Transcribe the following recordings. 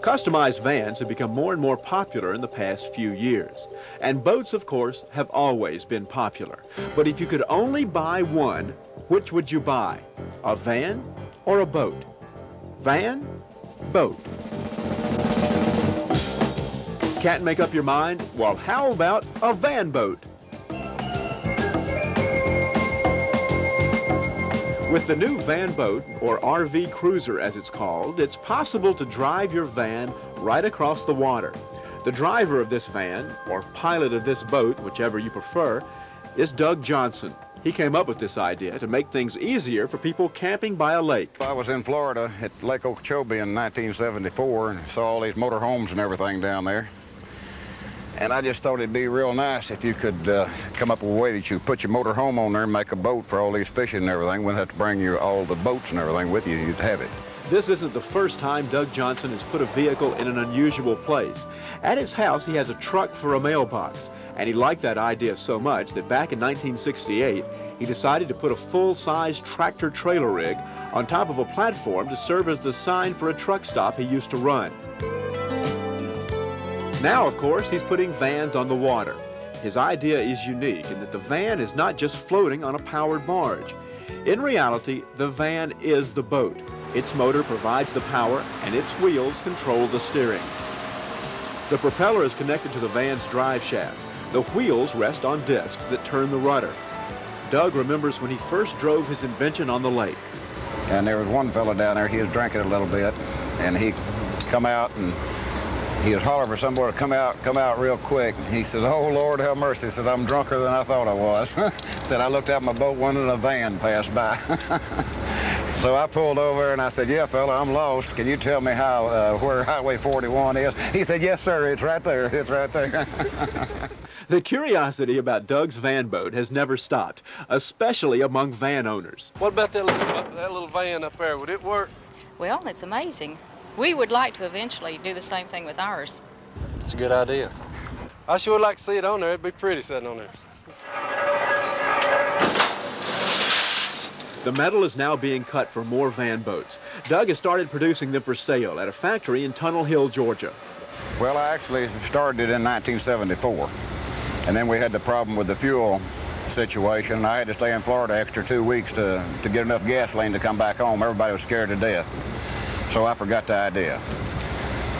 Customized vans have become more and more popular in the past few years. And boats, of course, have always been popular. But if you could only buy one, which would you buy? A van or a boat? Van, boat. Can't make up your mind? Well, how about a van boat? With the new van boat, or RV cruiser as it's called, it's possible to drive your van right across the water. The driver of this van, or pilot of this boat, whichever you prefer, is Doug Johnson. He came up with this idea to make things easier for people camping by a lake. I was in Florida at Lake Okeechobee in 1974 and saw all these motor homes and everything down there. And I just thought it'd be real nice if you could come up with a way that you put your motor home on there and make a boat for all these fishing and everything. Wouldn't have to bring you all the boats and everything with you. You'd have it. This isn't the first time Doug Johnson has put a vehicle in an unusual place. At his house, he has a truck for a mailbox. And he liked that idea so much that back in 1968, he decided to put a full-size tractor trailer rig on top of a platform to serve as the sign for a truck stop he used to run. Now, of course, he's putting vans on the water. His idea is unique in that the van is not just floating on a powered barge. In reality, the van is the boat. Its motor provides the power, and its wheels control the steering. The propeller is connected to the van's drive shaft. The wheels rest on discs that turn the rudder. Doug remembers when he first drove his invention on the lake. And there was one fellow down there, he was drinking a little bit, and he come out and he was hollering for somebody to come out real quick. He said, "Oh, Lord, have mercy." He said, "I'm drunker than I thought I was." Said, "I looked out my boat window and a van passed by." So I pulled over and I said, "Yeah, fella, I'm lost. Can you tell me how where Highway 41 is?" He said, "Yes, sir, it's right there, it's right there." The curiosity about Doug's van boat has never stopped, especially among van owners. What about that little van up there? Would it work? Well, it's amazing. We would like to eventually do the same thing with ours. It's a good idea. I sure would like to see it on there. It'd be pretty sitting on there. The metal is now being cut for more van boats. Doug has started producing them for sale at a factory in Tunnel Hill, Georgia. Well, I actually started it in 1974. And then we had the problem with the fuel situation. I had to stay in Florida extra 2 weeks to get enough gasoline to come back home. Everybody was scared to death. So I forgot the idea.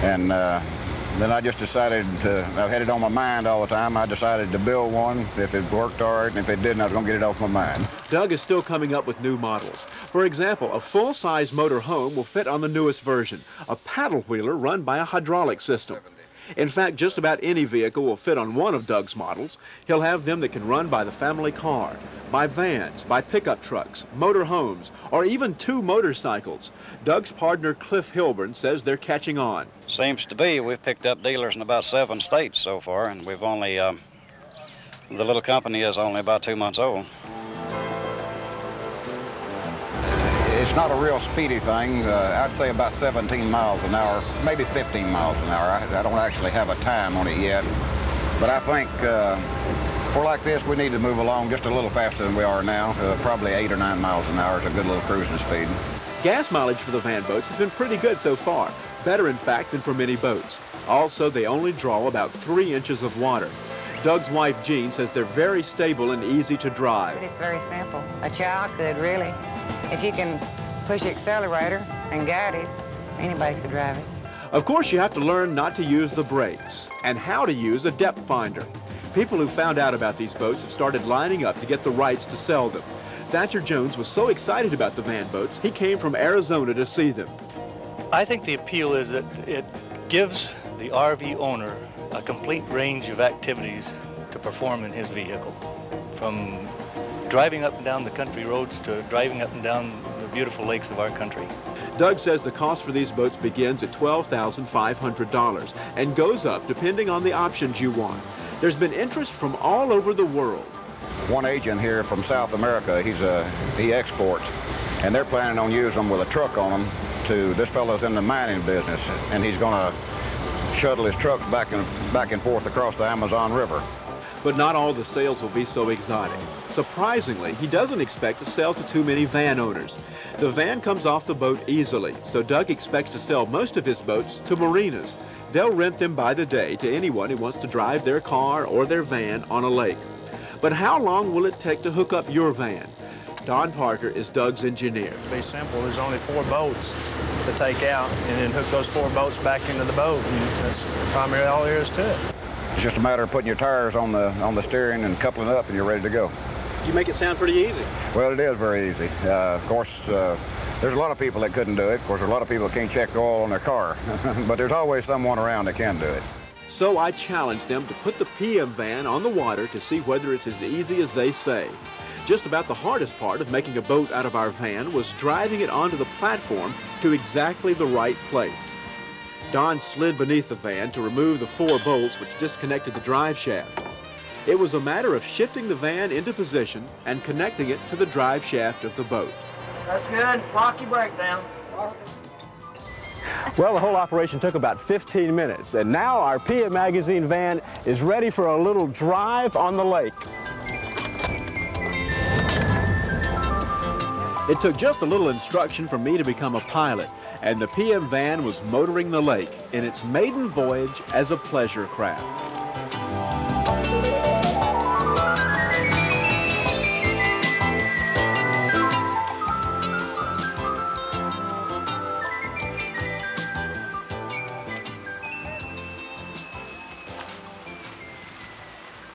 And then I just decided I had it on my mind all the time. I decided to build one if it worked all right, and if it didn't, I was going to get it off my mind. Doug is still coming up with new models. For example, a full-size motor home will fit on the newest version, a paddle wheeler run by a hydraulic system. In fact, just about any vehicle will fit on one of Doug's models. He'll have them that can run by the family car, by vans, by pickup trucks, motor homes, or even 2 motorcycles. Doug's partner, Cliff Hilburn, says they're catching on. Seems to be. We've picked up dealers in about 7 states so far, and we've only, the little company is only about 2 months old. It's not a real speedy thing. I'd say about 17 miles an hour, maybe 15 miles an hour. I don't actually have a time on it yet. But I think for like this, we need to move along just a little faster than we are now. Probably 8 or 9 miles an hour is a good little cruising speed. Gas mileage for the van boats has been pretty good so far. Better, in fact, than for many boats. Also, they only draw about 3 inches of water. Doug's wife, Jean, says they're very stable and easy to drive. It's very simple. A child could, really. If you can push the accelerator and guide it, anybody could drive it. Of course, you have to learn not to use the brakes and how to use a depth finder. People who found out about these boats have started lining up to get the rights to sell them. Thatcher Jones was so excited about the van boats, he came from Arizona to see them. I think the appeal is that it gives the RV owner a complete range of activities to perform in his vehicle, from driving up and down the country roads to driving up and down the beautiful lakes of our country. Doug says the cost for these boats begins at $12,500 and goes up depending on the options you want. There's been interest from all over the world. One agent here from South America, he exports, and they're planning on using them with a truck on them to, this fellow's in the mining business, and he's going to shuttle his truck back and forth across the Amazon River. But not all the sales will be so exotic. Surprisingly, he doesn't expect to sell to too many van owners. The van comes off the boat easily, so Doug expects to sell most of his boats to marinas. They'll rent them by the day to anyone who wants to drive their car or their van on a lake. But how long will it take to hook up your van? Don Parker is Doug's engineer. It'll be simple. There's only 4 boats to take out and then hook those 4 boats back into the boat. And that's primarily all there is to it. It's just a matter of putting your tires on the steering and coupling it up, and you're ready to go. You make it sound pretty easy. Well, it is very easy. Of course, there's a lot of people that couldn't do it. Of course, there's a lot of people that can't check the oil on their car, but there's always someone around that can do it. So I challenged them to put the PM van on the water to see whether it's as easy as they say. Just about the hardest part of making a boat out of our van was driving it onto the platform to exactly the right place. Don slid beneath the van to remove the 4 bolts which disconnected the drive shaft. It was a matter of shifting the van into position and connecting it to the drive shaft of the boat. That's good. Lock your brake down. Well, the whole operation took about 15 minutes, and now our PM Magazine van is ready for a little drive on the lake. It took just a little instruction for me to become a pilot, and the PM van was motoring the lake in its maiden voyage as a pleasure craft.